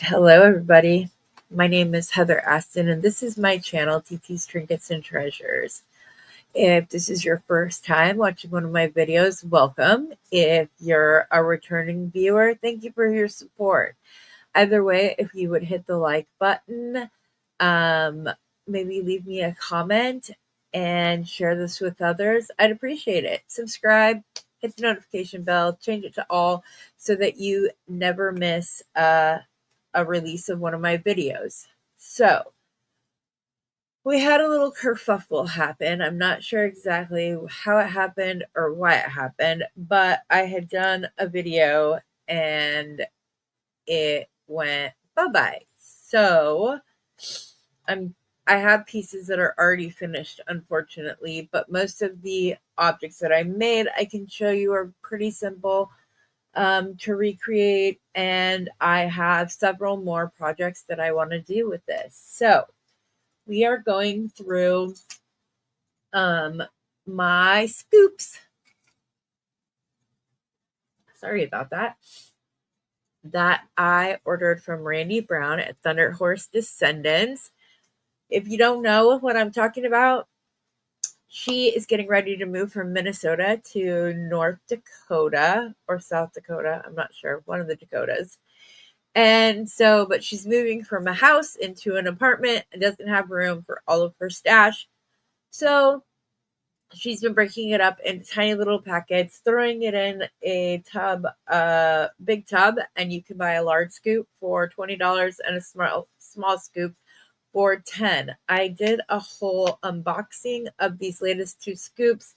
Hello, everybody. My name is Heather Aston, and this is my channel, TT's Trinkets and Treasures. If this is your first time watching one of my videos, welcome. If you're a returning viewer, thank you for your support. Either way, if you would hit the like button, maybe leave me a comment and share this with others, I'd appreciate it. Subscribe, hit the notification bell, change it to all so that you never miss a release of one of my videos. So we had a little kerfuffle happen. I'm not sure exactly how it happened or why it happened, but I had done a video and it went bye-bye. So I have pieces that are already finished, unfortunately, but most of the objects that I made, I can show you are pretty simple to recreate, and I have several more projects that I want to do with this. So we are going through my scoops. Sorry about that. That I ordered from Randee Brown at Thunderhorse Descendants. If you don't know what I'm talking about, she is getting ready to move from Minnesota to North Dakota or South Dakota. I'm not sure, one of the Dakotas. And so, but she's moving from a house into an apartment and doesn't have room for all of her stash. So she's been breaking it up into tiny little packets, throwing it in a tub, big tub, and you can buy a large scoop for $20 and a small scoop for $10. I did a whole unboxing of these latest two scoops,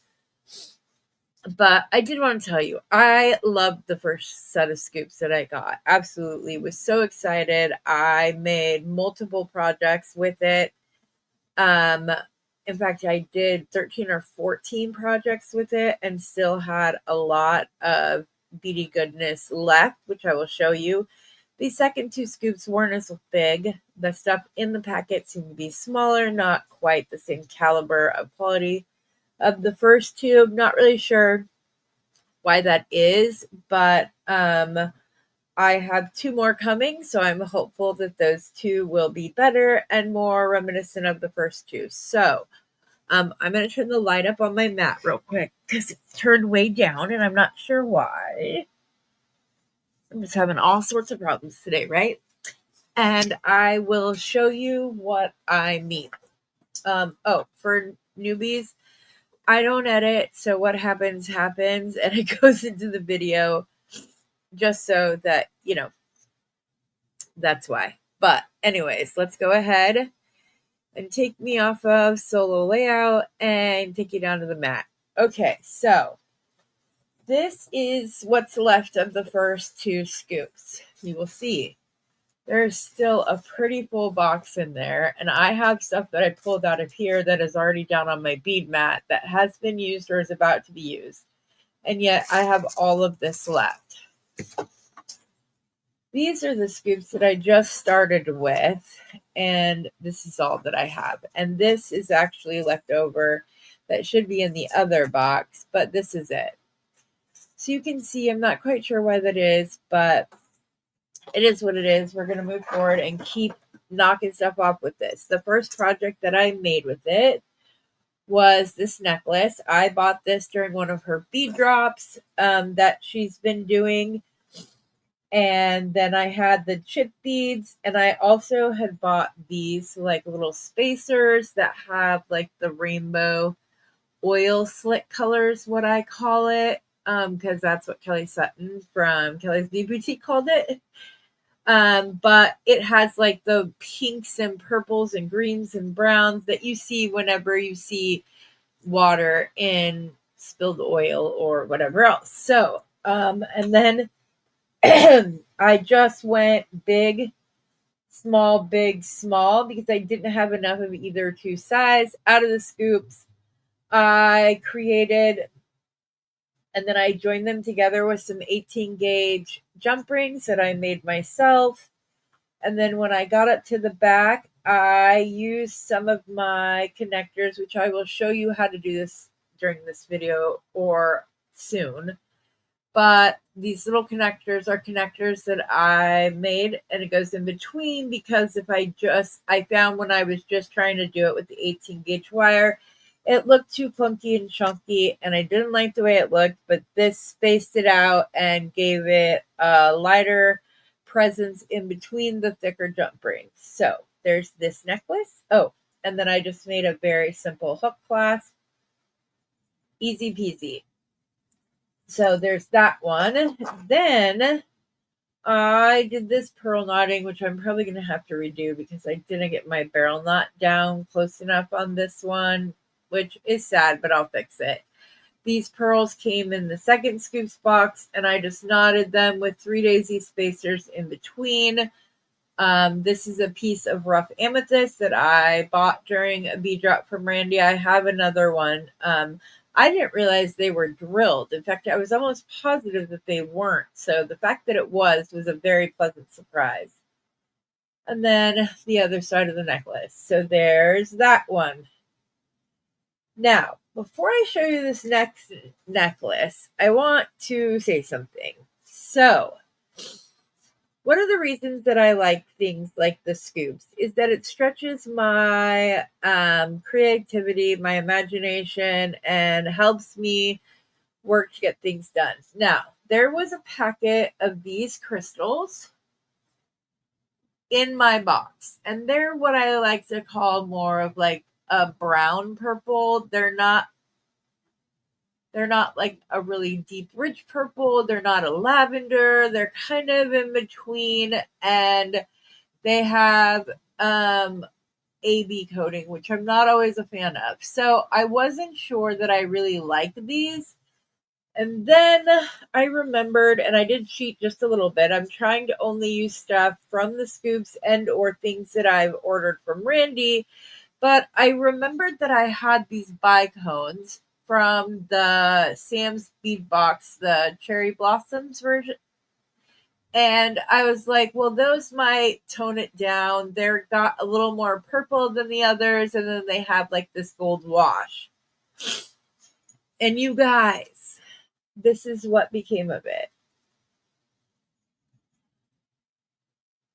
but I did want to tell you, I loved the first set of scoops that I got. Absolutely. Was so excited. I made multiple projects with it. In fact, I did 13 or 14 projects with it and still had a lot of beady goodness left, which I will show you. The second two scoops weren't as big. The stuff in the packet seemed to be smaller, not quite the same caliber of quality of the first two. I'm not really sure why that is, but I have two more coming, so I'm hopeful that those two will be better and more reminiscent of the first two. So I'm going to turn the light up on my mat real quick because it's turned way down and I'm not sure why. I'm just having all sorts of problems today, right? And I will show you what I mean. For newbies, I don't edit, so what happens, and it goes into the video just so that, that's why. But anyways, let's go ahead and take me off of solo layout and take you down to the mat. Okay, so this is what's left of the first two scoops. You will see there's still a pretty full box in there, and I have stuff that I pulled out of here that is already down on my bead mat that has been used or is about to be used. And yet I have all of this left. These are the scoops that I just started with, and this is all that I have. And this is actually left over that should be in the other box, but this is it. So you can see, I'm not quite sure why that is, but it is what it is. We're going to move forward and keep knocking stuff off with this. The first project that I made with it was this necklace. I bought this during one of her bead drops that she's been doing. And then I had the chip beads, and I also had bought these like little spacers that have like the rainbow oil slick colors, what I call it, because that's what Kelly Sutton from Kelly's Bead Boutique called it. But it has like the pinks and purples and greens and browns that you see whenever you see water in spilled oil or whatever else. So, and then I just went big, small, big, small because I didn't have enough of either two size out of the scoops. I created, and then I joined them together with some 18 gauge jump rings that I made myself. And then when I got up to the back, I used some of my connectors, which I will show you how to do this during this video or soon, but these little connectors are connectors that I made, and it goes in between because I found when I was just trying to do it with the 18 gauge wire, it looked too clunky and chunky, and I didn't like the way it looked, but this spaced it out and gave it a lighter presence in between the thicker jump rings. So there's this necklace. Oh, and then I just made a very simple hook clasp. Easy peasy. So there's that one. Then I did this pearl knotting, which I'm probably going to have to redo because I didn't get my barrel knot down close enough on this one, which is sad, but I'll fix it. These pearls came in the second scoops box, and I just knotted them with 3 daisy spacers in between. This is a piece of rough amethyst that I bought during a bead drop from Randee. I have another one. I didn't realize they were drilled. In fact, I was almost positive that they weren't. So the fact that it was a very pleasant surprise. And then the other side of the necklace. So there's that one. Now, before I show you this next necklace, I want to say something. So, one of the reasons that I like things like the scoops is that it stretches my creativity, my imagination, and helps me work to get things done. Now, there was a packet of these crystals in my box, and they're what I like to call more of like a brown purple. They're not like a really deep, rich purple. They're not a lavender. They're kind of in between, and they have AB coating, which I'm not always a fan of. So I wasn't sure that I really liked these. And then I remembered, and I did cheat just a little bit. I'm trying to only use stuff from the scoops and or things that I've ordered from Randee. But I remembered that I had these bicones from the Sam's Bead Box, the Cherry Blossoms version. And I was like, well, those might tone it down. They're got a little more purple than the others, and then they have like this gold wash. And you guys, this is what became of it.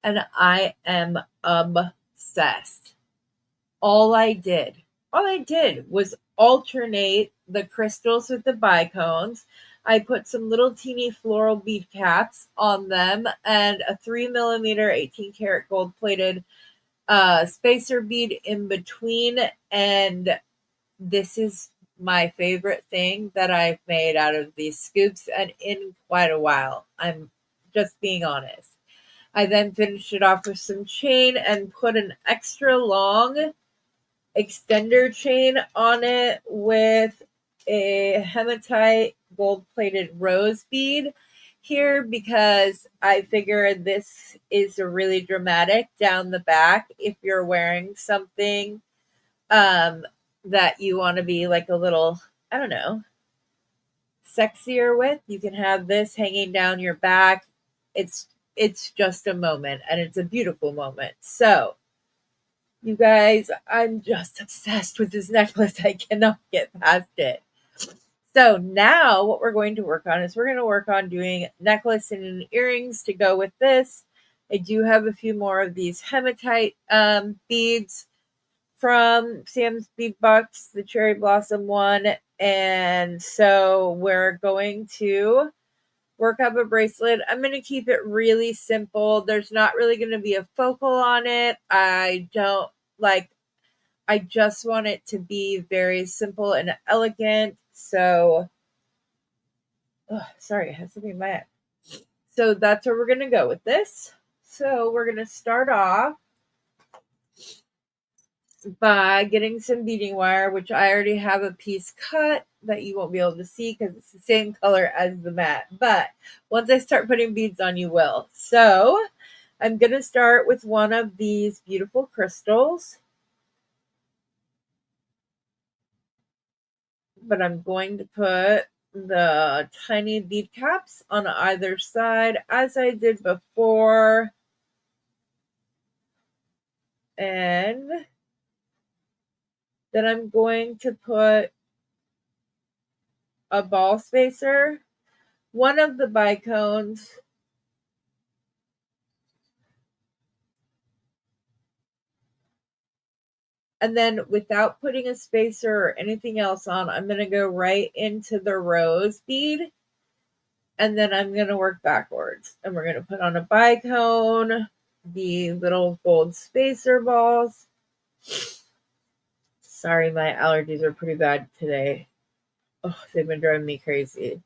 And I am obsessed. All I did was alternate the crystals with the bicones. I put some little teeny floral bead caps on them and a 3mm 18 karat gold plated spacer bead in between. And this is my favorite thing that I've made out of these scoops and in quite a while. I'm just being honest. I then finished it off with some chain and put an extra long extender chain on it with a hematite gold plated rose bead here because I figured this is a really dramatic down the back if you're wearing something that you want to be like a little, I don't know, sexier with. You can have this hanging down your back. It's just a moment, and it's a beautiful moment. So you guys, I'm just obsessed with this necklace. I cannot get past it. So now what we're going to work on is we're going to work on doing necklace and earrings to go with this. I do have a few more of these hematite beads from Sam's Bead Box, the Cherry Blossom one. And so we're going to work up a bracelet. I'm going to keep it really simple. There's not really going to be a focal on it. I just want it to be very simple and elegant. So, sorry, I have something in my eye. So that's where we're going to go with this. So we're going to start off by getting some beading wire, which I already have a piece cut that you won't be able to see because it's the same color as the mat. But once I start putting beads on, you will. So I'm going to start with one of these beautiful crystals. But I'm going to put the tiny bead caps on either side as I did before. And then I'm going to put a ball spacer one of the bicones, and then without putting a spacer or anything else on, I'm going to go right into the rose bead, and then I'm going to work backwards. And we're going to put on a bicone, the little gold spacer balls. Sorry, my allergies are pretty bad today. Oh, they've been driving me crazy.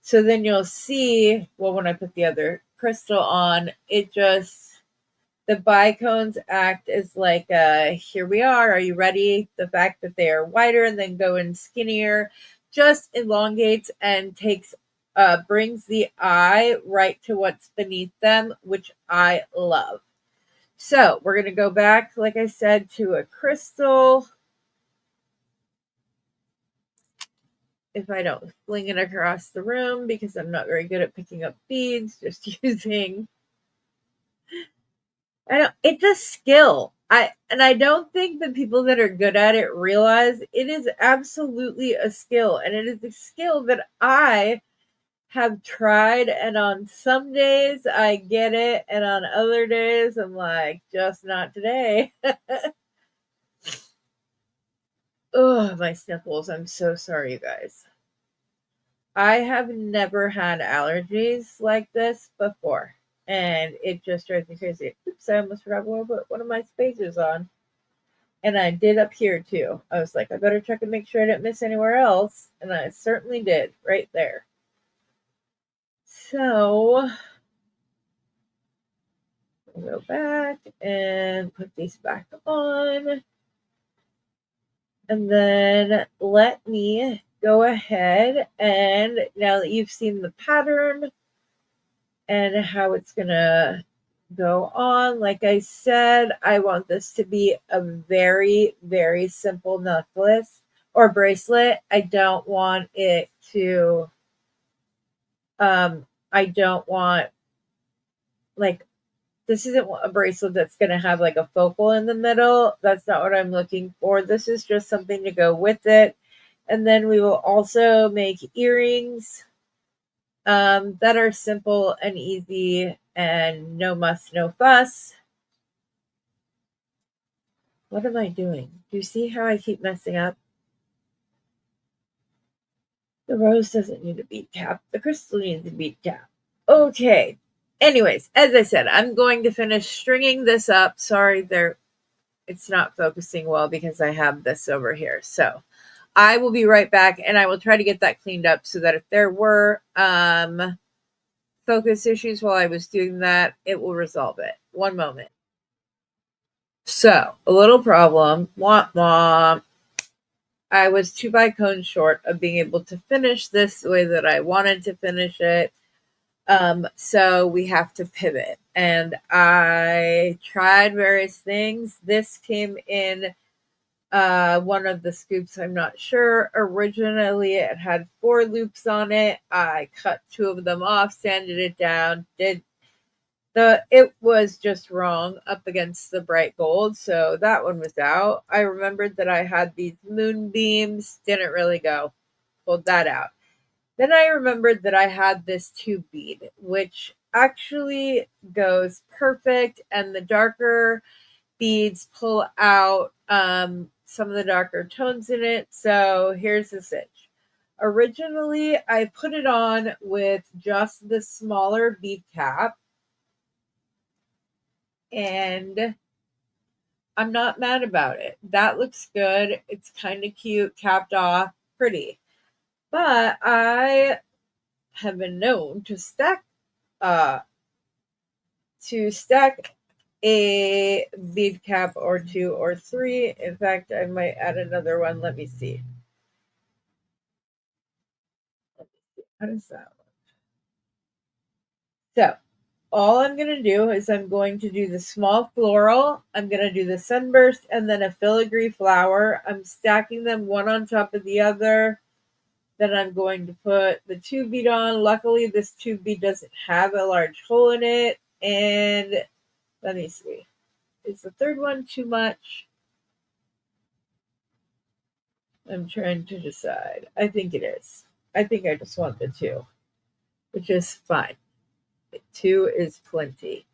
So then you'll see, well, when I put the other crystal on, the bicones act as like here we are you ready? The fact that they are wider and then go in skinnier just elongates and brings the eye right to what's beneath them, which I love. So we're going to go back, like I said, to a crystal. If I don't fling it across the room, because I'm not very good at picking up beads, just using, it's a skill. I don't think the people that are good at it realize it is absolutely a skill, and it is a skill that I have tried, and on some days I get it, and on other days I'm like, just not today. Oh, my sniffles. I'm so sorry, you guys. I have never had allergies like this before, and it just drives me crazy. Oops, I almost forgot to put one of my spacers on. And I did up here too. I was like, I better check and make sure I didn't miss anywhere else. And I certainly did right there. So we'll go back and put these back on. And then let me go ahead, and now that you've seen the pattern and how it's going to go on, like I said, I want this to be a very, very simple necklace or bracelet. I don't want it to, I don't want, like, this isn't a bracelet that's going to have like a focal in the middle. That's not what I'm looking for. This is just something to go with it. And then we will also make earrings that are simple and easy and no muss, no fuss. What am I doing? Do you see how I keep messing up? The rose doesn't need a bead cap. The crystal needs a bead cap. Okay. Anyways, as I said, I'm going to finish stringing this up. Sorry, it's not focusing well because I have this over here. So I will be right back, and I will try to get that cleaned up so that if there were focus issues while I was doing that, it will resolve it. One moment. So, a little problem. Womp womp. I was 2 bicones short of being able to finish this the way that I wanted to finish it. So we have to pivot. And I tried various things. This came in one of the scoops, I'm not sure. Originally, it had 4 loops on it. I cut 2 of them off, sanded it down, it was just wrong up against the bright gold, so that one was out. I remembered that I had these moonbeams, didn't really go. Pulled that out. Then I remembered that I had this 2 bead, which actually goes perfect, and the darker beads pull out some of the darker tones in it. So here's the sitch. Originally, I put it on with just the smaller bead cap, and I'm not mad about it. That looks good. It's kind of cute, capped off, pretty. But I have been known to stack a bead cap or 2 or 3. In fact, I might add another one. Let me see. How does that look? So all I'm going to do is I'm going to do the small floral. I'm going to do the sunburst and then a filigree flower. I'm stacking them one on top of the other. Then I'm going to put the 2 bead on. Luckily, this 2 bead doesn't have a large hole in it. And let me see. Is the third one too much? I'm trying to decide. I think it is. I think I just want the 2. which is fine. 2 is plenty.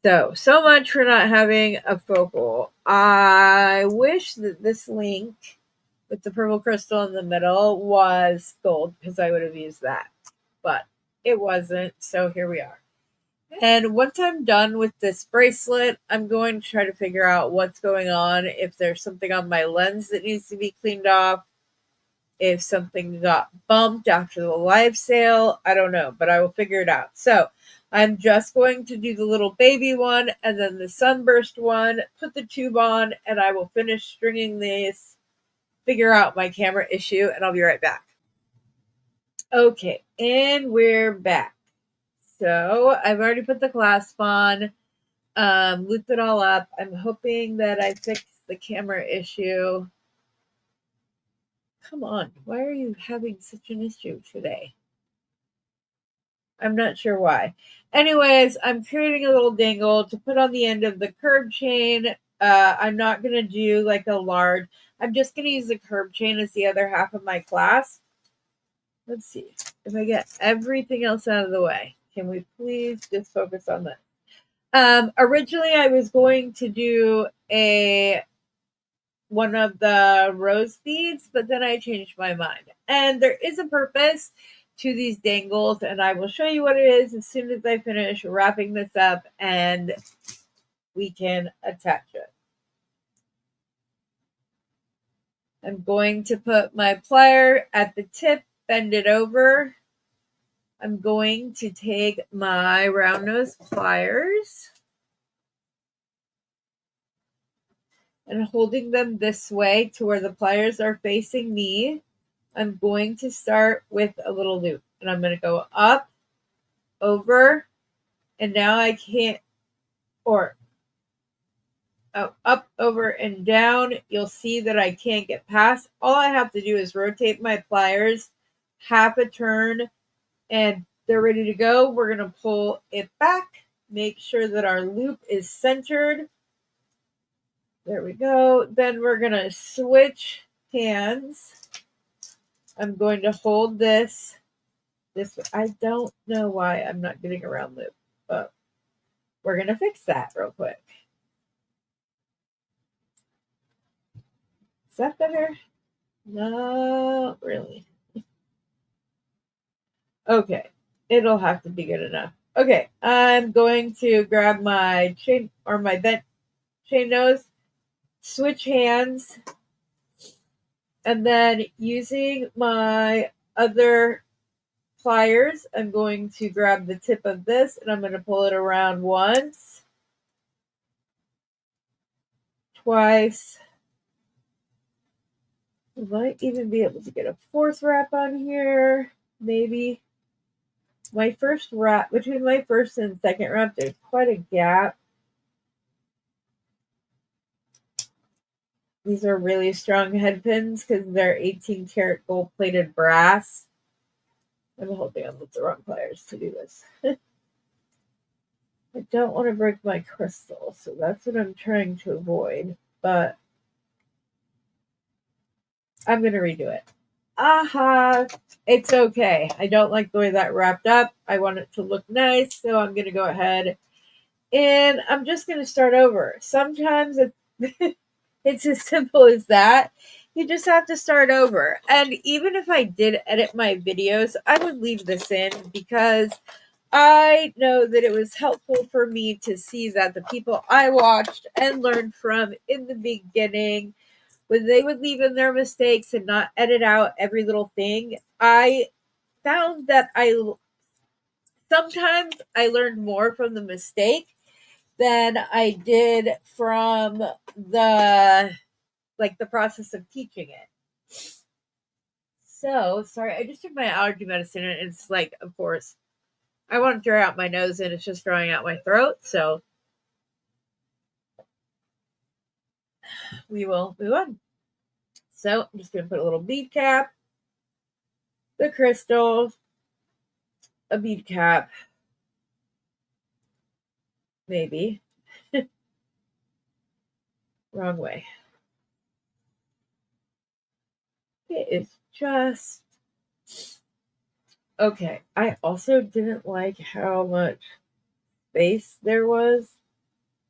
So much for not having a focal. I wish that this link with the purple crystal in the middle was gold, because I would have used that. But it wasn't, so here we are. And once I'm done with this bracelet, I'm going to try to figure out what's going on, if there's something on my lens that needs to be cleaned off, if something got bumped after the live sale. I don't know, but I will figure it out. So I'm just going to do the little baby one and then the sunburst one, put the tube on, and I will finish stringing this, figure out my camera issue, and I'll be right back. Okay, and we're back. So I've already put the clasp on, looped it all up. I'm hoping that I fixed the camera issue. Come on, why are you having such an issue today? I'm not sure why. Anyways, I'm creating a little dangle to put on the end of the curb chain. I'm not going to do like a large, I'm just going to use the curb chain as the other half of my clasp. Let's see if I get everything else out of the way. Can we please just focus on this? Originally, I was going to do one of the rose beads, but then I changed my mind. And there is a purpose to these dangles, and I will show you what it is as soon as I finish wrapping this up and we can attach it. I'm going to put my plier at the tip, bend it over. I'm going to take my round nose pliers and holding them this way to where the pliers are facing me, I'm going to start with a little loop, and I'm going to go up, over, and now I can't, or up, over, and down. You'll see that I can't get past. All I have to do is rotate my pliers half a turn, and they're ready to go. We're going to pull it back, make sure that our loop is centered. There we go. Then we're going to switch hands. I'm going to hold this way. I don't know why I'm not getting a round loop, but we're going to fix that real quick. Is that better? Not really. Okay, it'll have to be good enough. Okay, I'm going to grab my chain or my bent chain nose, switch hands, and then using my other pliers, I'm going to grab the tip of this and I'm going to pull it around once, twice. I might even be able to get a fourth wrap on here, maybe. My first wrap, between my first and second wrap, there's quite a gap. These are really strong head pins because they're 18 karat gold plated brass. I'm hoping I'm with the wrong pliers to do this. I don't want to break my crystal, so that's what I'm trying to avoid, but I'm going to redo it. Aha! It's okay. I don't like the way that wrapped up. I want it to look nice, so I'm going to go ahead and I'm just going to start over. Sometimes it's as simple as that. You just have to start over. And even if I did edit my videos, I would leave this in because I know that it was helpful for me to see that the people I watched and learned from in the beginning, when they would leave in their mistakes and not edit out every little thing, I found that sometimes I learned more from the mistake than I did from the process of teaching it. So, sorry, I just took my allergy medicine and it's like, of course, I want to throw out my nose and it's just throwing out my throat. So, we will move on. So, I'm just going to put a little bead cap, the crystal, a bead cap, maybe. Wrong way. It is just Okay, I also didn't like how much space there was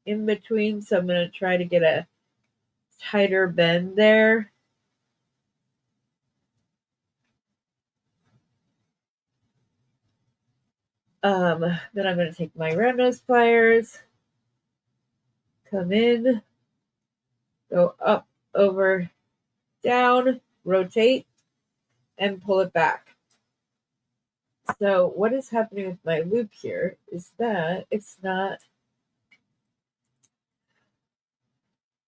in between, so I'm going to try to get a tighter bend there. Then I'm going to take my round nose pliers, come in, go up, over, down, rotate, and pull it back. So what is happening with my loop here is that it's not,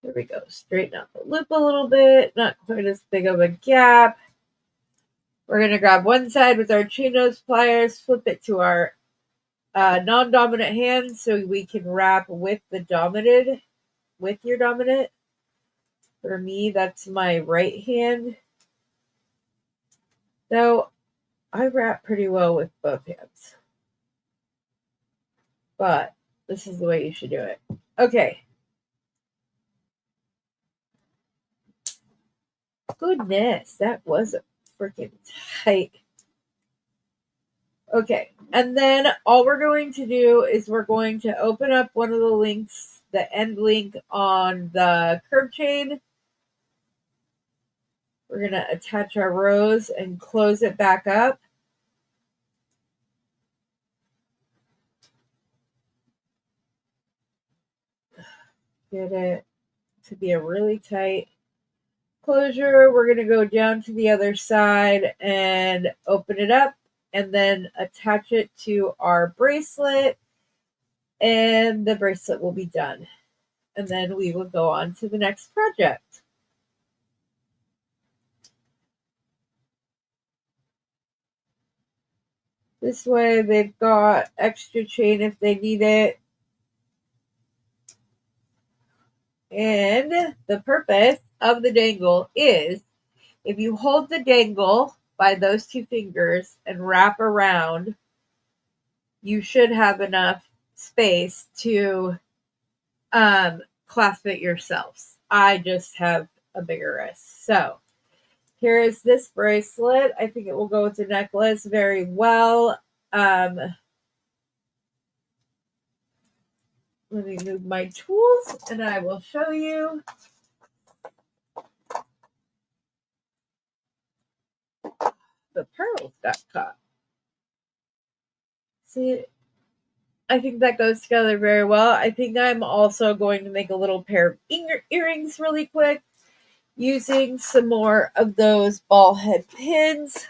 there we go, straighten out the loop a little bit, not quite as big of a gap. We're going to grab one side with our chain nose pliers, flip it to our non-dominant hand so we can wrap with the dominant, with your dominant. For me, that's my right hand. Though I wrap pretty well with both hands. But this is the way you should do it. Okay. Goodness, that was freaking tight. Okay, and then all we're going to do is we're going to open up one of the links, the end link on the curve chain. We're going to attach our rose and close it back up. Get it to be a really tight closure. We're going to go down to the other side and open it up and then attach it to our bracelet, and the bracelet will be done. And then we will go on to the next project. This way they've got extra chain if they need it. And the purpose of the dangle is if you hold the dangle by those two fingers and wrap around, you should have enough space to clasp it yourselves. I just have a bigger wrist. So here is this bracelet. I think it will go with the necklace very well. Let me move my tools and I will show you. The pearls got caught. See, I think that goes together very well. I think I'm also going to make a little pair of earrings really quick using some more of those ball head pins.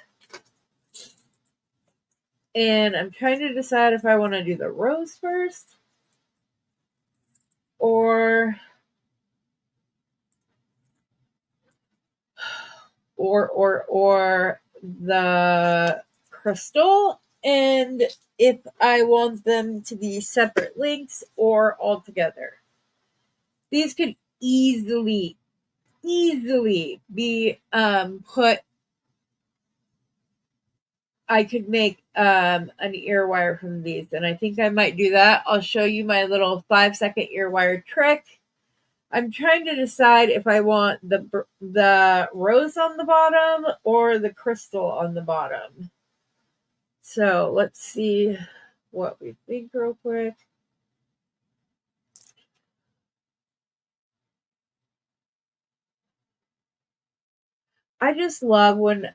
And I'm trying to decide if I want to do the rose first or the crystal, and if I want them to be separate links or all together. These could easily be put. I could make an ear wire from these, and I think I might do that. I'll show you my little 5-second ear wire trick. I'm trying to decide if I want the rose on the bottom or the crystal on the bottom. So let's see what we think real quick. I just love when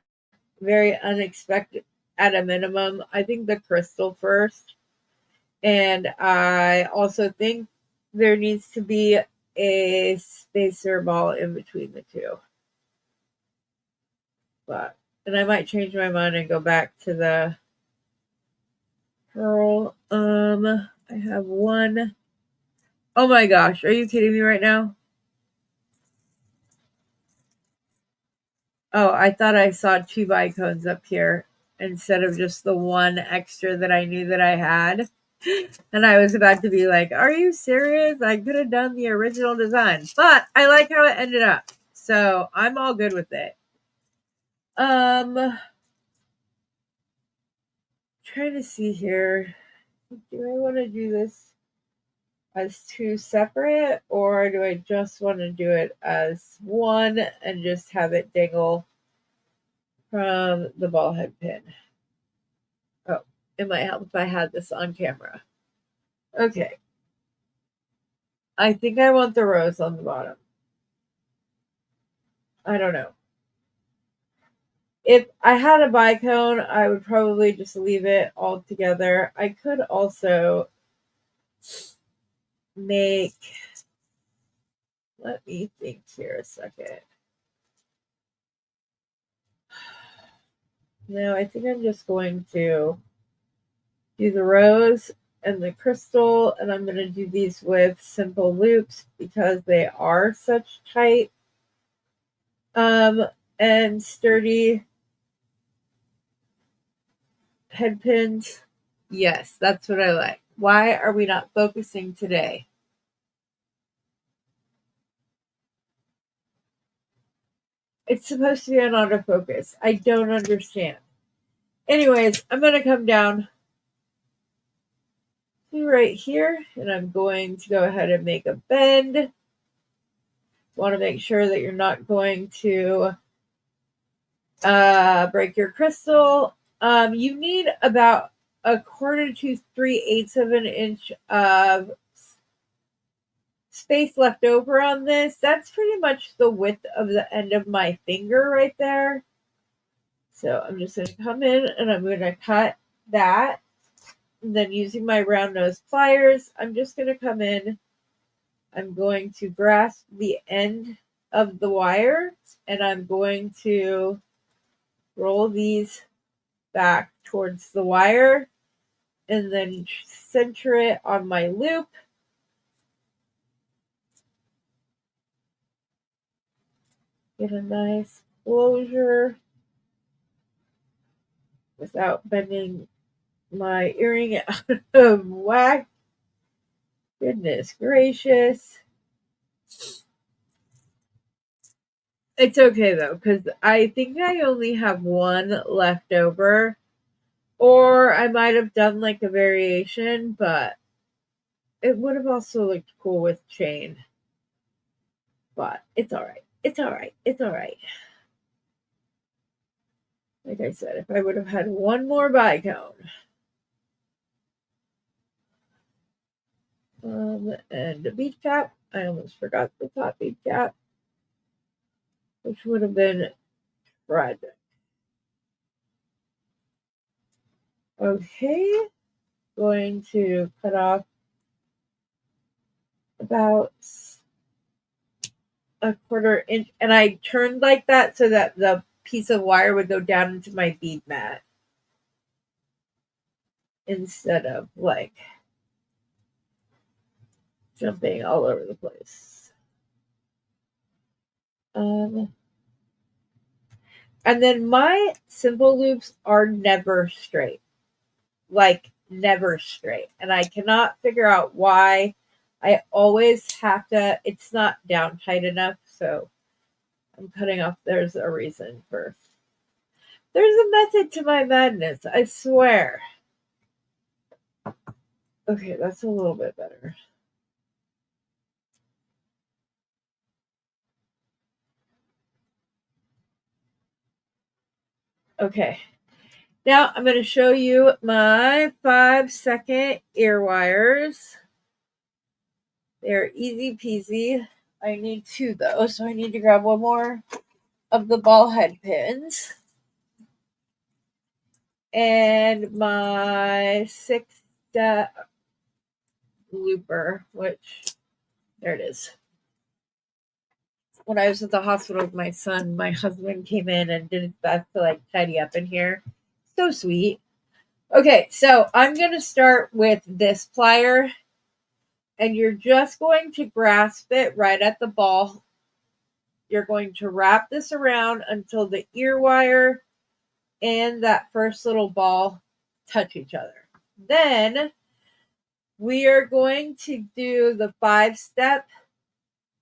very unexpected at a minimum. I think the crystal first. And I also think there needs to be a spacer ball in between the two. And I might change my mind and go back to the pearl. I have one. Oh my gosh, are you kidding me right now? Oh, I thought I saw 2 bicones up here instead of just the one extra that I knew that I had. And I was about to be like, are you serious? I could have done the original design. But I like how it ended up. So I'm all good with it. Trying to see here. Do I want to do this as 2 separate, or do I just want to do it as one and just have it dangle from the ball head pin? It might help if I had this on camera. Okay. I think I want the rose on the bottom. I don't know. If I had a bicone, I would probably just leave it all together. I could also make, let me think here a second. No, I think I'm just going to do the rose and the crystal, and I'm going to do these with simple loops because they are such tight and sturdy head pins. Yes, that's what I like. Why are we not focusing today? It's supposed to be on autofocus. I don't understand. Anyways, I'm going to come down to right here, and I'm going to go ahead and make a bend. Want to make sure that you're not going to break your crystal. You need about 1/4 to 3/8 of an inch of space left over on this. That's pretty much the width of the end of my finger right there. So I'm just going to come in and I'm going to cut that. And then using my round nose pliers, I'm just going to come in. I'm going to grasp the end of the wire and I'm going to roll these back towards the wire and then center it on my loop. Get a nice closure without bending my earring out of whack. Goodness gracious. It's okay though, because I think I only have one left over. Or I might have done like a variation, but it would have also looked cool with chain. But it's alright. It's alright. It's alright. Like I said, if I would have had one more bicone. And a bead cap. I almost forgot the top bead cap, which would have been tragic. Okay, going to cut off about 1/4 inch, and I turned like that so that the piece of wire would go down into my bead mat instead of like jumping all over the place. And then my simple loops are never straight, like never straight, and I cannot figure out why. I always have to, it's not down tight enough, so I'm cutting off. There's a reason for, there's a method to my madness, I swear. Okay, that's a little bit better. Okay, now I'm going to show you my 5-second ear wires. They're easy peasy. I need 2 though, so I need to grab one more of the ball head pins. And my 6-step looper, which, there it is. When I was at the hospital with my son, my husband came in and did his best to like tidy up in here. So sweet. Okay, so I'm going to start with this plier, and you're just going to grasp it right at the ball. You're going to wrap this around until the ear wire and that first little ball touch each other. Then we are going to do the 5-step.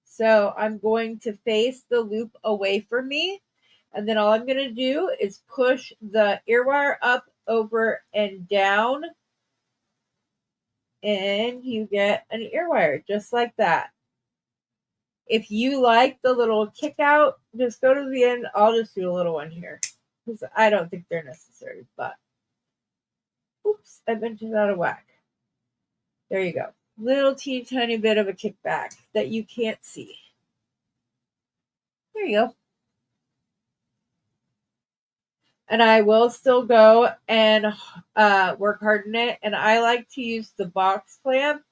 So I'm going to face the loop away from me. And then all I'm going to do is push the ear wire up, over, and down. And you get an ear wire just like that. If you like the little kick out, just go to the end. I'll just do a little one here because I don't think they're necessary, but oops. I bent it out of whack. There you go. Little teeny tiny bit of a kickback that you can't see. There you go. And I will still go and work harden it. And I like to use the box clamp.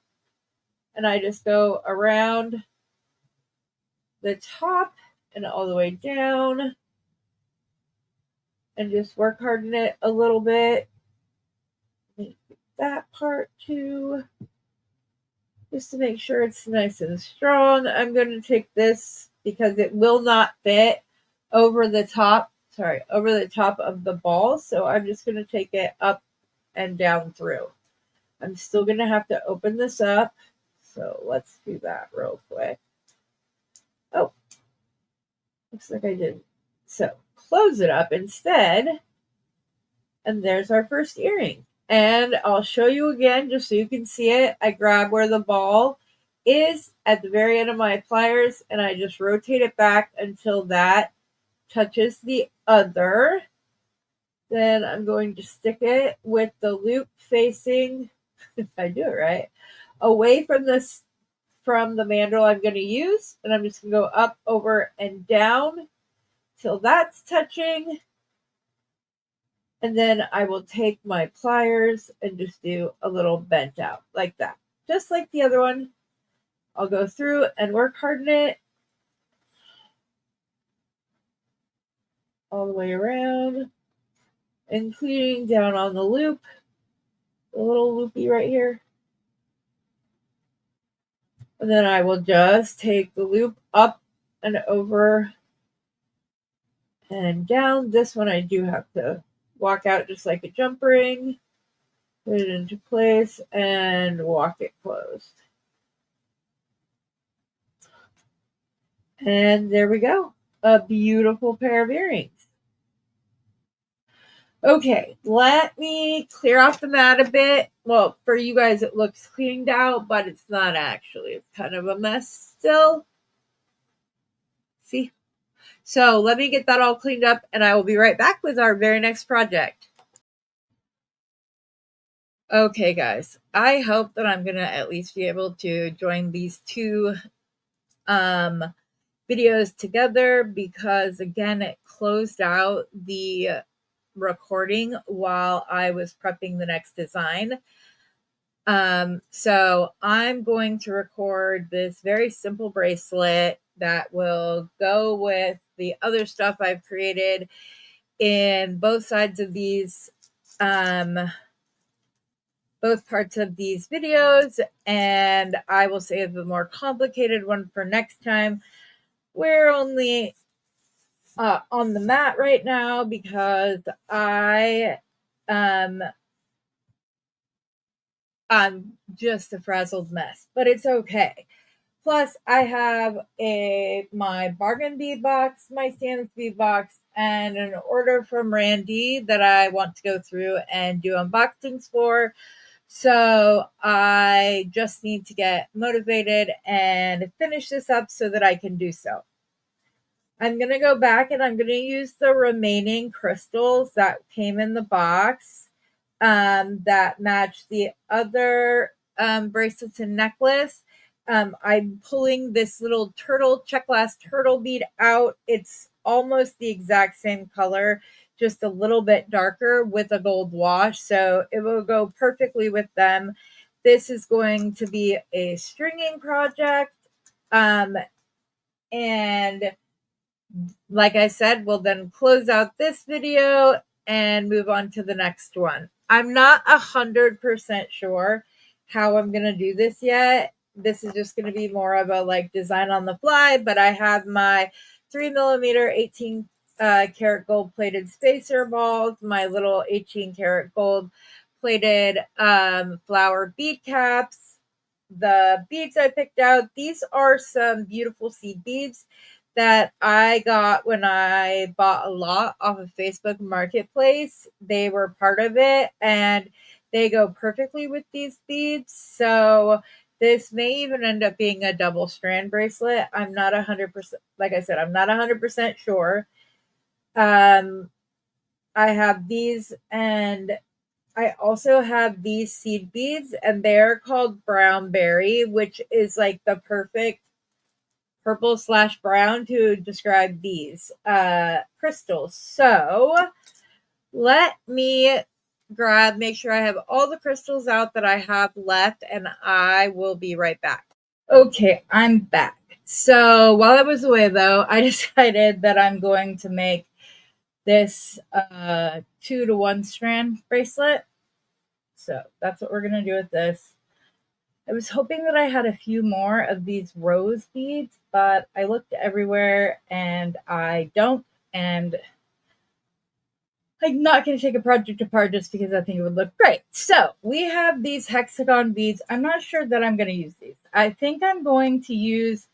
And I just go around the top and all the way down. And just work harden it a little bit. That part too. Just to make sure it's nice and strong. I'm going to take this because it will not fit over the top. Sorry, over the top of the ball. So I'm just going to take it up and down through. I'm still going to have to open this up. So let's do that real quick. Oh, looks like I didn't. So close it up instead. And there's our first earring. And I'll show you again just so you can see it. I grab where the ball is at the very end of my pliers and I just rotate it back until that touches the other. Then I'm going to stick it with the loop facing, if I do it right, away from the mandrel I'm going to use. And I'm just going to go up, over, and down till that's touching. And then I will take my pliers and just do a little bent out like that. Just like the other one. I'll go through and work harden it all the way around, including down on the loop, the little loopy right here. And then I will just take the loop up and over and down. This one I do have to walk out just like a jump ring, put it into place, and walk it closed. And there we go. A beautiful pair of earrings. Okay, let me clear off the mat a bit. Well, for you guys, it looks cleaned out, but it's not actually. It's kind of a mess still. See? So let me get that all cleaned up, and I will be right back with our very next project. Okay, guys, I hope that I'm going to at least be able to join these two videos together because, again, it closed out the recording while I was prepping the next design. So I'm going to record this very simple bracelet that will go with the other stuff I've created in both sides of these, both parts of these videos, and I will save the more complicated one for next time. We're only on the mat right now because I'm just a frazzled mess, but it's okay. Plus, I have my bargain bead box, my standard bead box, and an order from Randee that I want to go through and do unboxings for. So I just need to get motivated and finish this up so that I can do so. I'm going to go back and I'm going to use the remaining crystals that came in the box that match the other bracelets and necklace. I'm pulling this little check glass turtle bead out. It's almost the exact same color, just a little bit darker with a gold wash. So it will go perfectly with them. This is going to be a stringing project. And like I said, we'll then close out this video and move on to the next one. I'm not 100% sure how I'm going to do this yet. This is just going to be more of a like design on the fly, but I have my 3mm 18 karat gold plated spacer balls, my little 18 karat gold plated flower bead caps, the beads I picked out. These are some beautiful seed beads that I got when I bought a lot off of Facebook Marketplace. They were part of it and they go perfectly with these beads. So this may even end up being a double strand bracelet. I'm not 100%, like I said, I'm not 100% sure. I have these and I also have these seed beads, and they're called brown berry, which is like the perfect purple/brown to describe these crystals. So let me make sure I have all the crystals out that I have left, and I will be right back. Okay, I'm back. So while I was away, though, I decided that I'm going to make this 2-to-1 strand bracelet. So that's what we're going to do with this. I was hoping that I had a few more of these rose beads, but I looked everywhere and I don't. And I'm not going to take a project apart just because I think it would look great. So we have these hexagon beads. I'm not sure that I'm going to use these. I think I'm going to use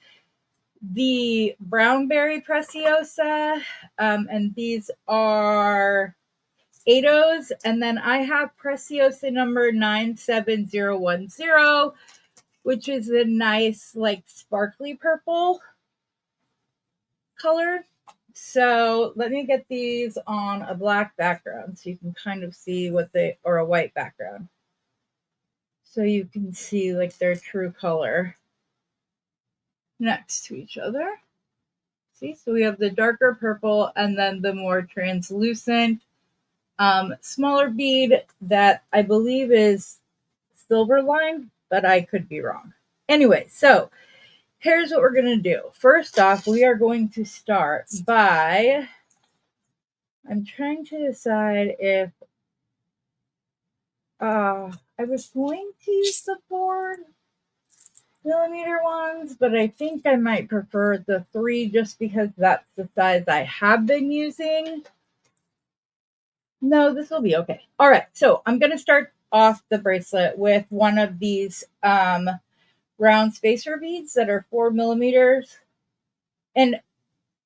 the brown berry preciosa, and these are 8-ohs, and then I have preciosa number 97010, which is a nice like sparkly purple color. So let me get these on a black background so you can kind of see what they, or a white background, so you can see like their true color next to each other. See, so we have the darker purple and then the more translucent smaller bead that I believe is silver line, but I could be wrong. Anyway, so here's what we're going to do. First off, we are going to start by, I'm trying to decide if I was going to use the 4mm ones, but I think I might prefer the 3 just because that's the size I have been using. No, this will be okay. All right, so I'm going to start off the bracelet with one of these round spacer beads that are 4mm. And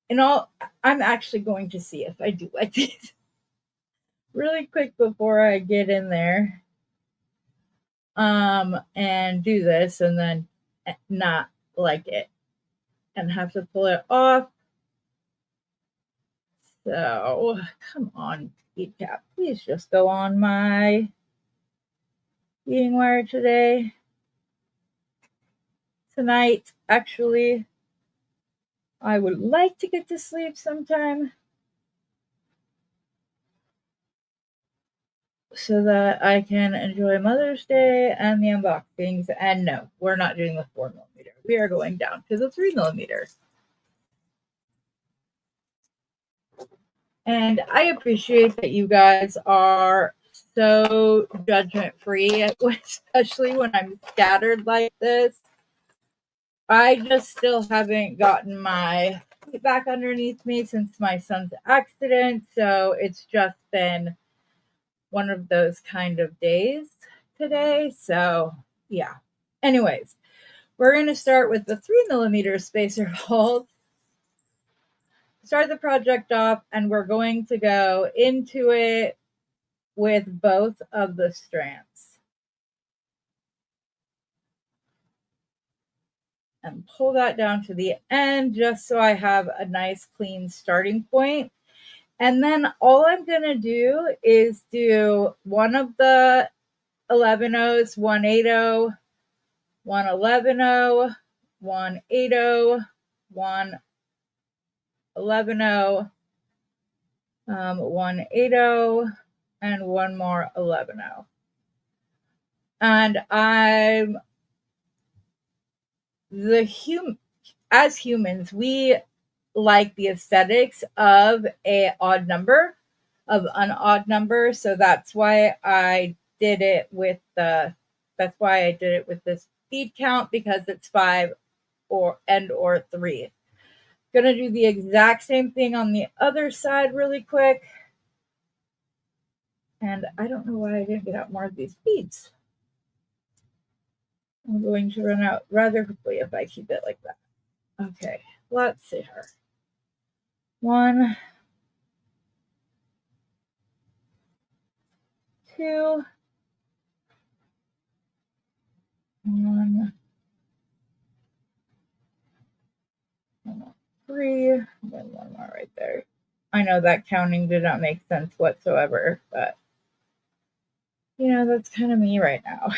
in all, I'm actually going to see if I do like these really quick before I get in there and do this and then not like it and have to pull it off. So come on, bead cap, please just go on my beading wire tonight. Actually, I would like to get to sleep sometime so that I can enjoy Mother's Day and the unboxings. And no, we're not doing the 4mm. We are going down to the 3mm. And I appreciate that you guys are so judgment free, especially when I'm scattered like this. I just still haven't gotten my feet back underneath me since my son's accident. So it's just been one of those kind of days today. So yeah. Anyways, we're going to start with the 3mm spacer bolt. Start the project off, and we're going to go into it with both of the strands. And pull that down to the end just so I have a nice clean starting point. And then all I'm going to do is do one of the 11-ohs, 1 8-oh, 1 11-oh, 1 8-oh, 1 11-oh, 1 8-oh, and one more 11-oh. And as humans, we like the aesthetics of an odd number, of an odd number. So that's why I did it with this bead count, because it's 5 or 3. Gonna do the exact same thing on the other side really quick. And I don't know why I didn't get out more of these beads. I'm going to run out rather quickly if I keep it like that. Okay, let's see her. 1, 2, 1, 3, and then one more right there. I know that counting did not make sense whatsoever, but You know, that's kind of me right now.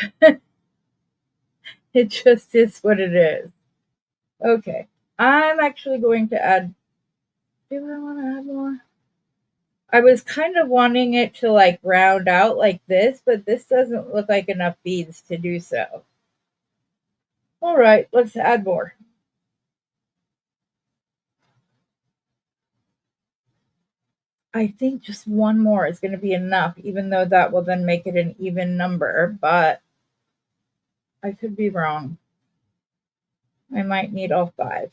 It just is what it is. Okay. I'm actually going to add. Do I want to add more? I was kind of wanting it to like round out like this, but this doesn't look like enough beads to do so. All right, let's add more. I think just one more is going to be enough, even though that will then make it an even number, but I could be wrong. I might need all 5.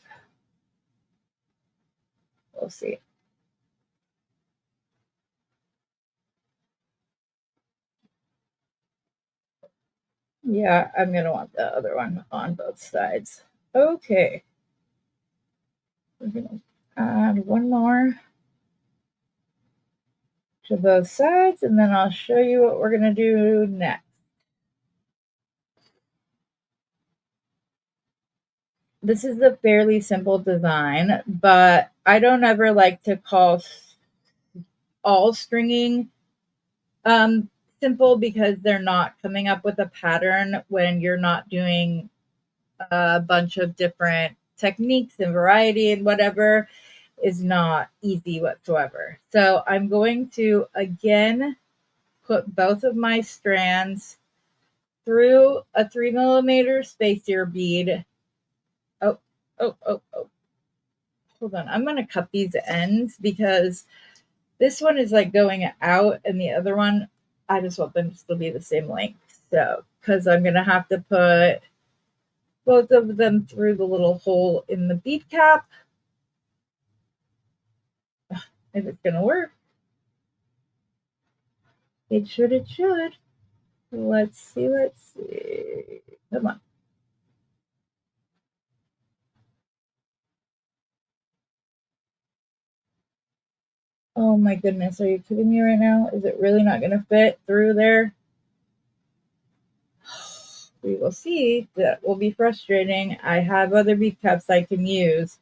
We'll see. Yeah, I'm going to want the other one on both sides. Okay. We're going to add one more to both sides, and then I'll show you what we're going to do next. This is a fairly simple design, but I don't ever like to call all stringing simple because they're not coming up with a pattern when you're not doing a bunch of different techniques and variety, and whatever is not easy whatsoever. So I'm going to again put both of my strands through a 3mm spacer bead. Oh, oh, oh, oh. Hold on. I'm going to cut these ends because this one is like going out and the other one, I just want them to still be the same length. So, because I'm going to have to put both of them through the little hole in the bead cap. If it's going to work. It should, it should. Let's see, let's see. Come on. Oh my goodness, are you kidding me right now? Is it really not going to fit through there? We will see. That will be frustrating. I have other bead caps I can use.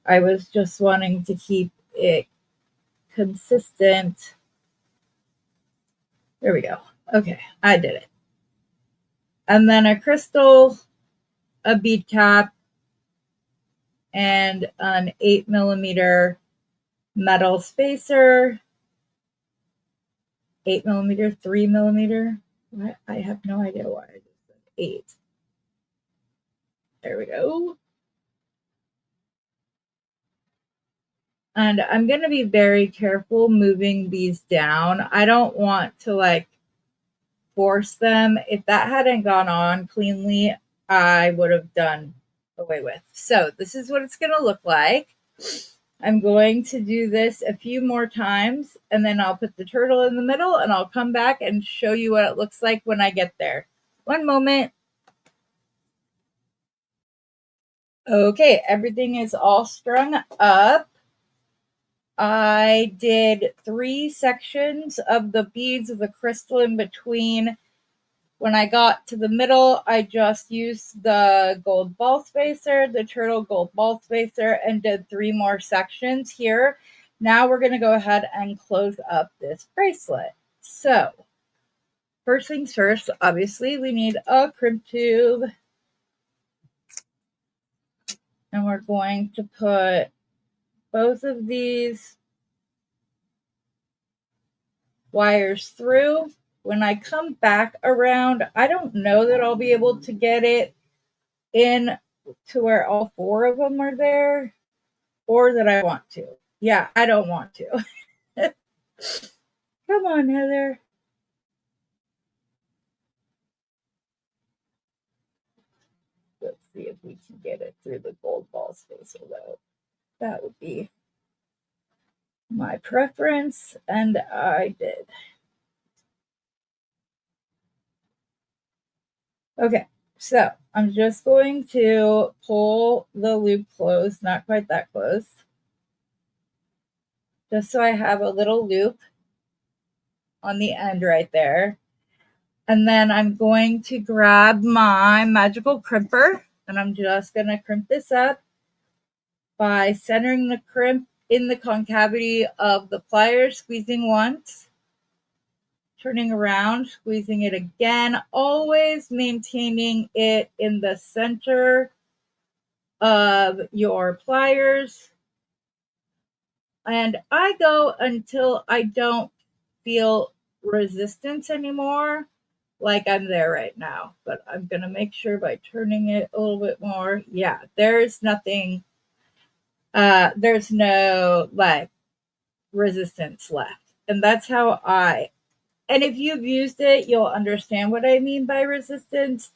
I was just wanting to keep it consistent. There we go. Okay, I did it. And then a crystal, a bead cap, and an 8mm metal spacer. 8mm, 3mm. What? I have no idea why I just said 8. There we go. And I'm going to be very careful moving these down. I don't want to like force them. If that hadn't gone on cleanly, I would have done away with. So this is what it's going to look like. I'm going to do this a few more times, and then I'll put the turtle in the middle, and I'll come back and show you what it looks like when I get there. One moment. Okay, everything is all strung up. I did 3 sections of the beads of the crystal in between. When I got to the middle, I just used the gold ball spacer, the turtle gold ball spacer, and did 3 more sections here. Now we're going to go ahead and close up this bracelet. So, first things first, obviously, we need a crimp tube. And we're going to put both of these wires through. When I come back around, I don't know that I'll be able to get it in to where all 4 of them are there, or that I want to. Yeah, I don't want to. Come on, Heather. Let's see if we can get it through the gold ball spacer, though. That would be my preference, and I did. Okay, so I'm just going to pull the loop close, not quite that close, just so I have a little loop on the end right there. And then I'm going to grab my magical crimper, and I'm just going to crimp this up by centering the crimp in the concavity of the pliers, squeezing once, turning around, squeezing it again, always maintaining it in the center of your pliers. And I go until I don't feel resistance anymore, like I'm there right now. But I'm going to make sure by turning it a little bit more. Yeah, there's nothing, there's no like resistance left. And that's how and if you've used it, you'll understand what I mean by resistance.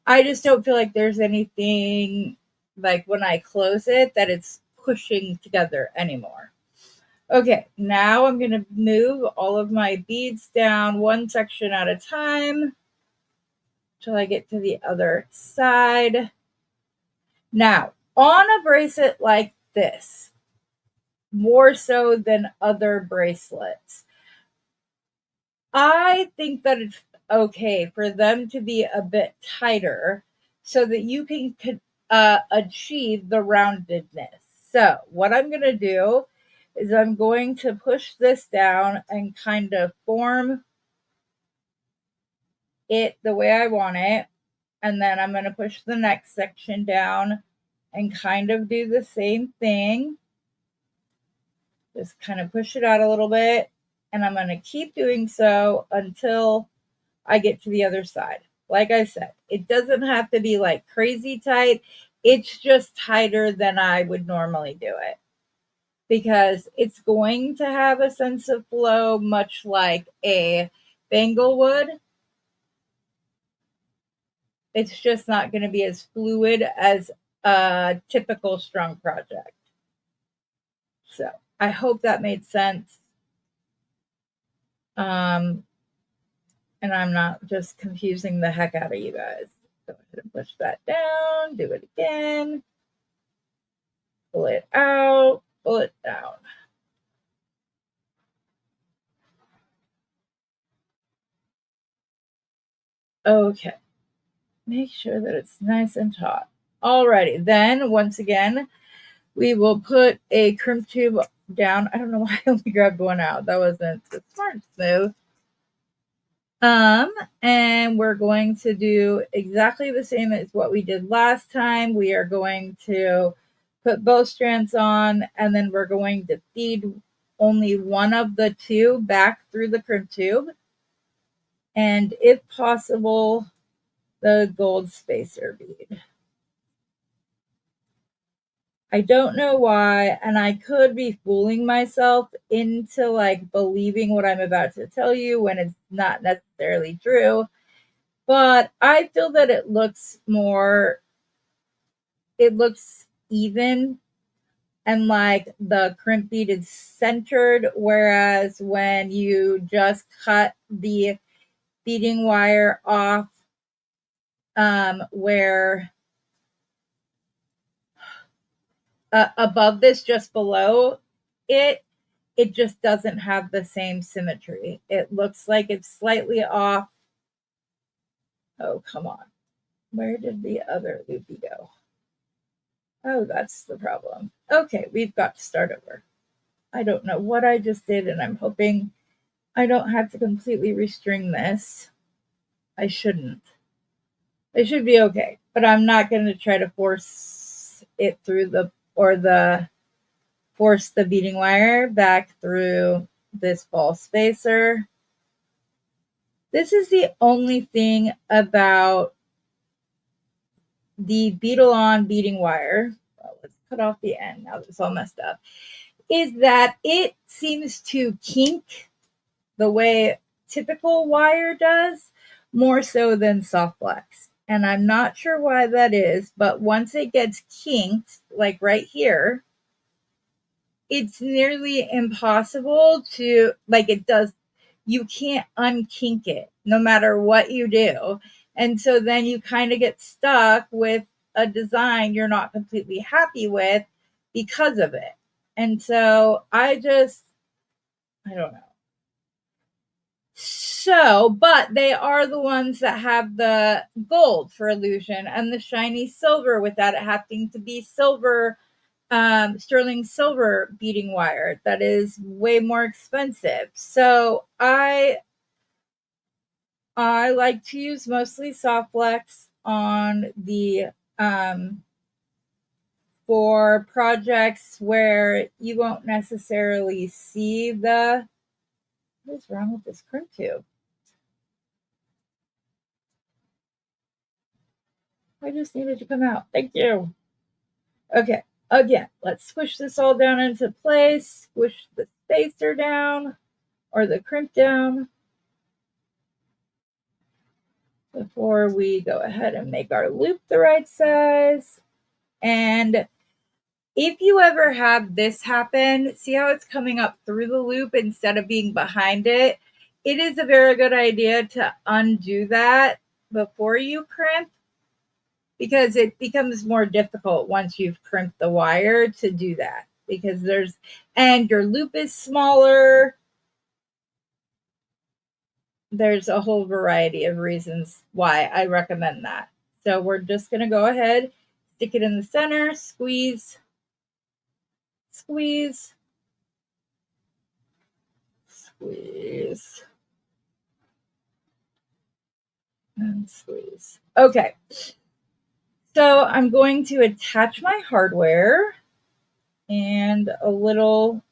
I just don't feel like there's anything like when I close it that it's pushing together anymore. Okay, now I'm going to move all of my beads down one section at a time till I get to the other side. Now, on a bracelet like this, more so than other bracelets, I think that it's okay for them to be a bit tighter so that you can achieve the roundedness. So what I'm going to do is I'm going to push this down and kind of form it the way I want it. And then I'm going to push the next section down and kind of do the same thing. Just kind of push it out a little bit. And I'm going to keep doing so until I get to the other side. Like I said, it doesn't have to be like crazy tight. It's just tighter than I would normally do it, because it's going to have a sense of flow, much like a bangle would. It's just not going to be as fluid as a typical strung project. So I hope that made sense. And I'm not just confusing the heck out of you guys. Go ahead and push that down, do it again, pull it out, pull it down. Okay, make sure that it's nice and taut. Alrighty, then once again, we will put a crimp tube down. I don't know why I only grabbed one out. That wasn't the smart move. And we're going to do exactly the same as what we did last time. We are going to put both strands on, and then we're going to feed only one of the two back through the crimp tube. And if possible, the gold spacer bead. I don't know why, and I could be fooling myself into like believing what I'm about to tell you when it's not necessarily true. But I feel that it looks even, and like the crimp bead is centered, whereas when you just cut the beading wire off, where above this, just below it just doesn't have the same symmetry. It looks like it's slightly off. Oh, come on. Where did the other loopy go? Oh, that's the problem. Okay, we've got to start over. I don't know what I just did, and I'm hoping I don't have to completely restring this. I shouldn't. It should be okay, but I'm not going to try to force it through force the beading wire back through this ball spacer. This is the only thing about the beadle-on beading wire. Well, let's cut off the end now that it's all messed up. Is that it seems to kink the way typical wire does, more so than soft flex. And I'm not sure why that is, but once it gets kinked, like right here, it's nearly impossible to, like it does, you can't unkink it no matter what you do. And so then you kind of get stuck with a design you're not completely happy with because of it. And so I don't know. So, but they are the ones that have the gold for illusion and the shiny silver without it having to be silver, sterling silver beading wire that is way more expensive. So I I like to use mostly soft flex on the for projects where you won't necessarily see the, what is wrong with this crimp tube? I just needed to come out. Thank you. Okay, again, let's squish this all down into place. Squish the spacer down or the crimp down before we go ahead and make our loop the right size. And if you ever have this happen, see how it's coming up through the loop instead of being behind it? It is a very good idea to undo that before you crimp, because it becomes more difficult once you've crimped the wire to do that, because and your loop is smaller. There's a whole variety of reasons why I recommend that. So we're just going to go ahead, stick it in the center, squeeze, squeeze, squeeze, and squeeze. Okay. So I'm going to attach my hardware and a little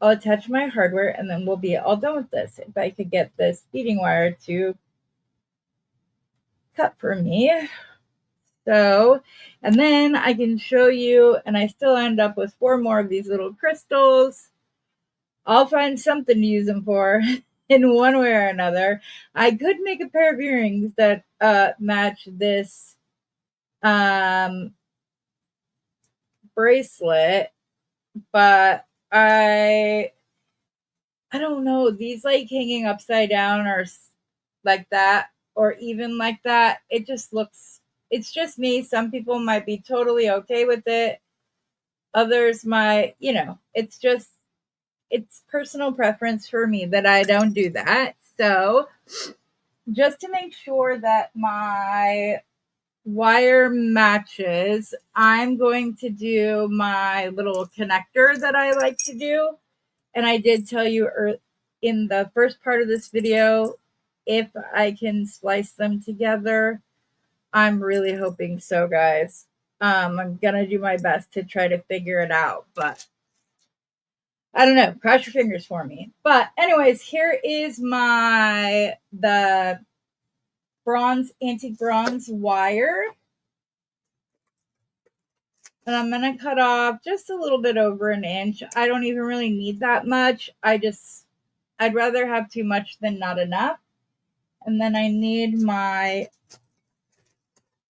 I'll attach my hardware and then we'll be all done with this. If I could get this beading wire to cut for me. So, and then I can show you, and I still end up with 4 more of these little crystals. I'll find something to use them for in one way or another. I could make a pair of earrings that match this bracelet, but I don't know, these like hanging upside down or like that, or even like that, it just looks, it's just me. Some people might be totally okay with it. Others might, it's just, it's personal preference for me that I don't do that. So just to make sure that my wire matches, I'm going to do my little connector that I like to do. And I did tell you in the first part of this video, if I can splice them together. I'm really hoping so, guys. I'm going to do my best to try to figure it out, but I don't know. Cross your fingers for me. But anyways, here is the antique bronze wire. And I'm going to cut off just a little bit over an inch. I don't even really need that much. I'd rather have too much than not enough. And then I need my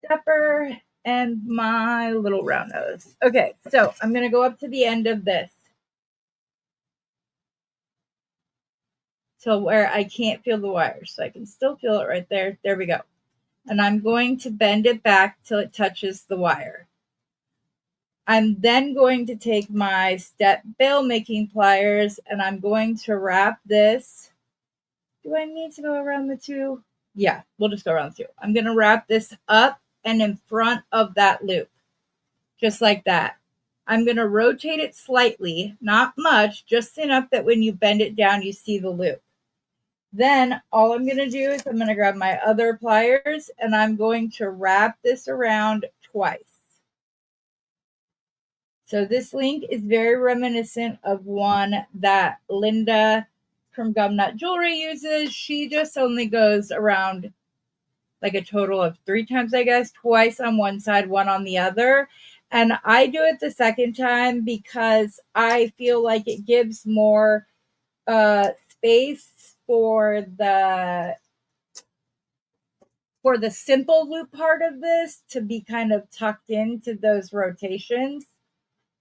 stepper and my little round nose. Okay, so I'm going to go up to the end of this. So where I can't feel the wire. So I can still feel it right there. There we go. And I'm going to bend it back till it touches the wire. I'm then going to take my step bail making pliers and I'm going to wrap this. Do I need to go around the 2? Yeah, we'll just go around the 2. I'm going to wrap this up and in front of that loop, just like that. I'm going to rotate it slightly, not much, just enough that when you bend it down, you see the loop. Then all I'm going to do is I'm going to grab my other pliers and I'm going to wrap this around twice. So this link is very reminiscent of one that Linda from Gumnut Jewelry uses. She just only goes around like a total of 3 times, I guess, twice on one side, one on the other. And I do it the second time because I feel like it gives more space for the simple loop part of this to be kind of tucked into those rotations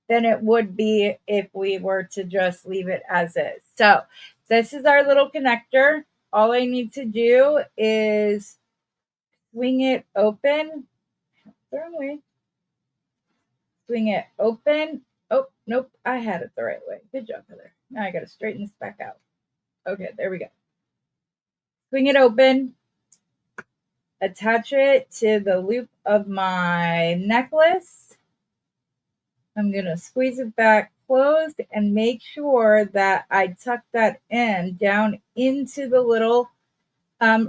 than it would be if we were to just leave it as is. So this is our little connector. All I need to do is swing it open. Swing it open. Oh, nope. I had it the right way. Good job, Heather. Now I got to straighten this back out. Okay, there we go. Swing it open. attach it to the loop of my necklace. I'm going to squeeze it back closed and make sure that I tuck that in down into the little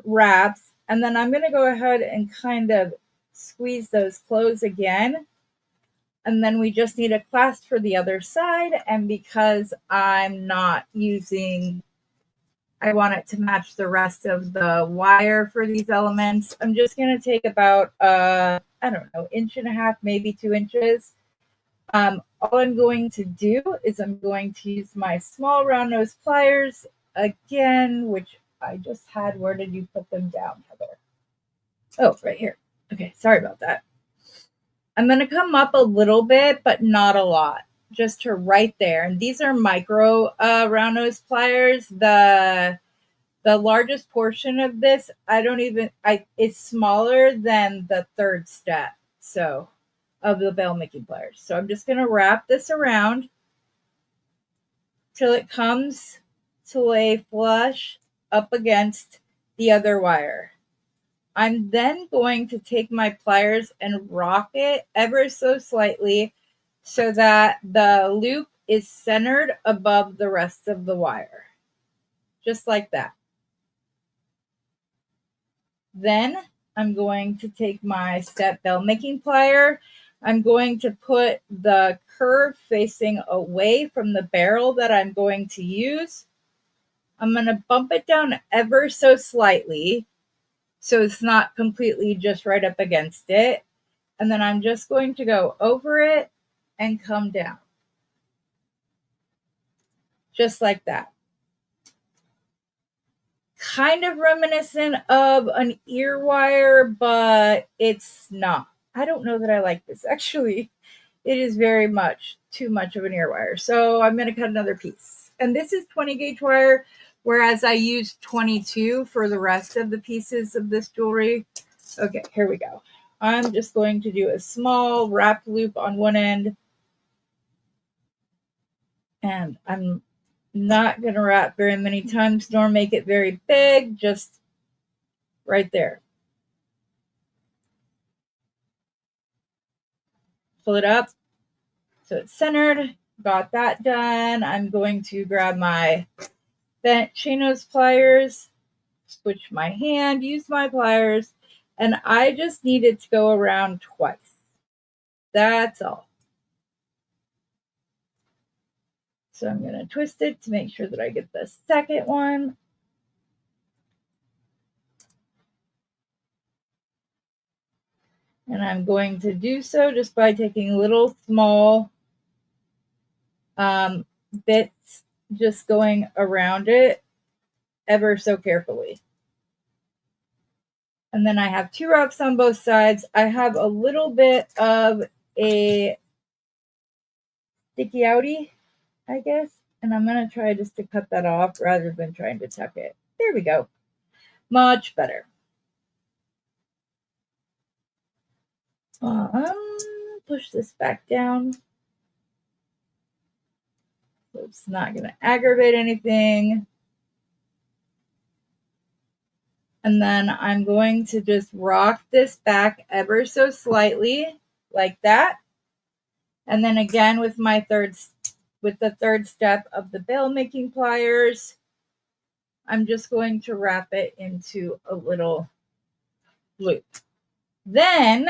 wraps. And then I'm going to go ahead and kind of squeeze those closed again. And then we just need a clasp for the other side. And because I'm not using, I want it to match the rest of the wire for these elements, I'm just going to take about, I don't know, 1.5 inches, maybe 2 inches. All I'm going to do is I'm going to use my small round nose pliers again, which I just had. Where did you put them down, Heather? Oh, right here. Okay, sorry about that. I'm going to come up a little bit, but not a lot, just to right there. And these are micro round nose pliers. The largest portion of this, it's smaller than the third step. So of the bell making pliers. So I'm just going to wrap this around till it comes to lay flush up against the other wire. I'm then going to take my pliers and rock it ever so slightly so that the loop is centered above the rest of the wire. Just like that. Then I'm going to take my step bell making plier. I'm going to put the curve facing away from the barrel that I'm going to use. I'm going to bump it down ever so slightly so it's not completely just right up against it. And then I'm just going to go over it and come down. Just like that. Kind of reminiscent of an ear wire, but it's not. I don't know that I like this. Actually, it is very much too much of an ear wire. So I'm going to cut another piece. And this is 20 gauge wire, whereas I used 22 for the rest of the pieces of this jewelry. Okay, here we go. I'm just going to do a small wrapped loop on one end. And I'm not going to wrap very many times nor make it very big, just right there. Pull it up so it's centered. Got that done. I'm going to grab my bent chain nose pliers, switch my hand, use my pliers, and I just need it to go around twice. That's all. So I'm going to twist it to make sure that I get the second one. And I'm going to do so just by taking little small bits, just going around it ever so carefully. And then I have 2 wraps on both sides. I have a little bit of a sticky outie, I guess. And I'm going to try just to cut that off rather than trying to tuck it. There we go. Much better. Push this back down. So it's not going to aggravate anything. And then I'm going to just rock this back ever so slightly, like that. And then again with the third step of the bail making pliers, I'm just going to wrap it into a little loop. Then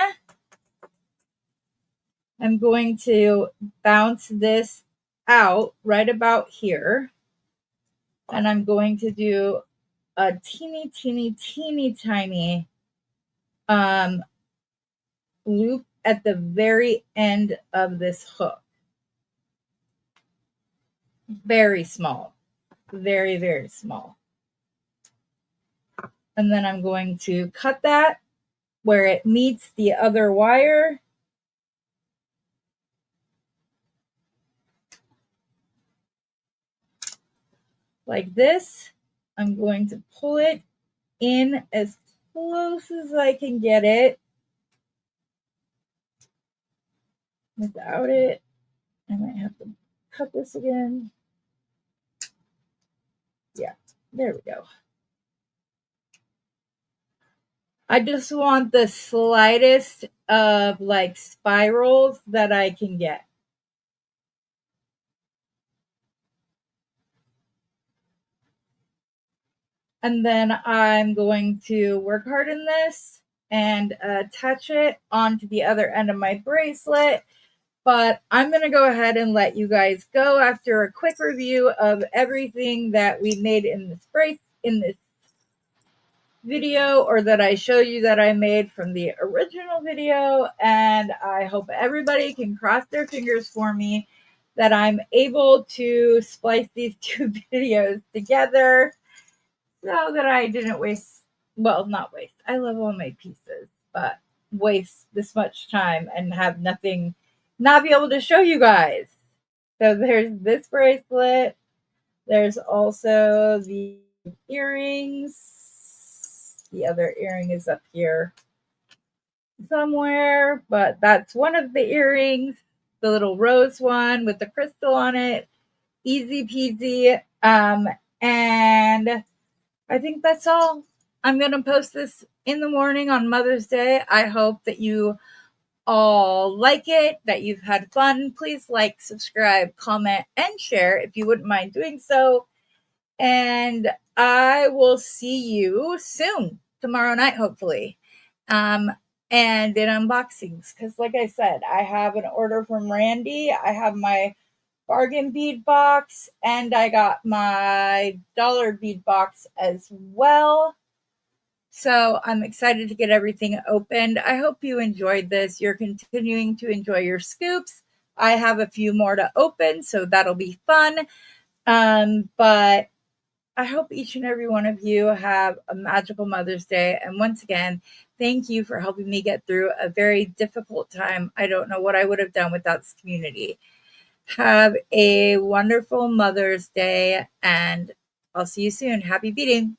I'm going to bounce this out right about here. And I'm going to do a teeny tiny loop at the very end of this hook. Very small. Very, very small. And then I'm going to cut that where it meets the other wire. Like this. I'm going to pull it in as close as I can get it. Without it, I might have to cut this again. Yeah, there we go. I just want the slightest of like spirals that I can get. And then I'm going to work hard in this and attach it onto the other end of my bracelet. But I'm going to go ahead and let you guys go after a quick review of everything that we made in this video, or that I show you that I made from the original video. And I hope everybody can cross their fingers for me that I'm able to splice these two videos together so that I didn't waste, well, not waste. I love all my pieces, but waste this much time and have nothing, not be able to show you guys. So there's this bracelet. There's also the earrings. The other earring is up here somewhere, but that's one of the earrings. The little rose one with the crystal on it. Easy peasy. And I think that's all. I'm going to post this in the morning on Mother's Day. I hope that you all like it, that you've had fun. Please like, subscribe, comment, and share if you wouldn't mind doing so. And I will see you soon, tomorrow night, hopefully. And in unboxings, because like I said, I have an order from Randee. I have my bargain bead box, and I got my dollar bead box as well. So I'm excited to get everything opened. I hope you enjoyed this. You're continuing to enjoy your scoops. I have a few more to open, so that'll be fun. But I hope each and every one of you have a magical Mother's Day. And once again, thank you for helping me get through a very difficult time. I don't know what I would have done without this community. Have a wonderful Mother's Day, and I'll see you soon. Happy beading.